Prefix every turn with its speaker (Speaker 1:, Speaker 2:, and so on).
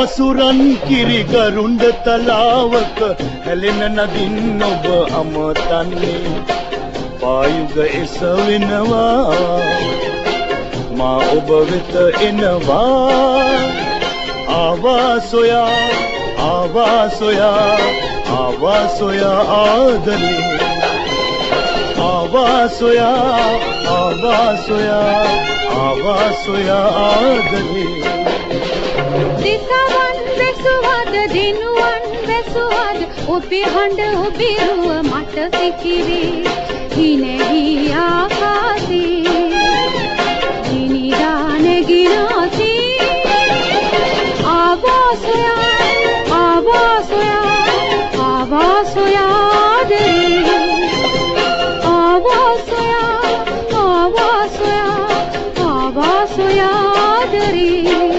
Speaker 1: මසුරන් කිරි ගරුඬ තලාවක හැලෙන නදින් ඔබ අමතන්නේ පායුග එසවෙනවා මා ඔබ වෙත එනවා ආවා සොයා ආදරේ ආවා සොයා ආදරේ
Speaker 2: දිසවන් වැසුවද දිනුවන් වැසුවද ඔබේ හඬ ඔබේ රුව මට සිකිරේ හිනෙහි ආකාශේ හිනිදා නැගිනාසේ ආවා සොයා ආදරේ ආවා සොයා ආදරේ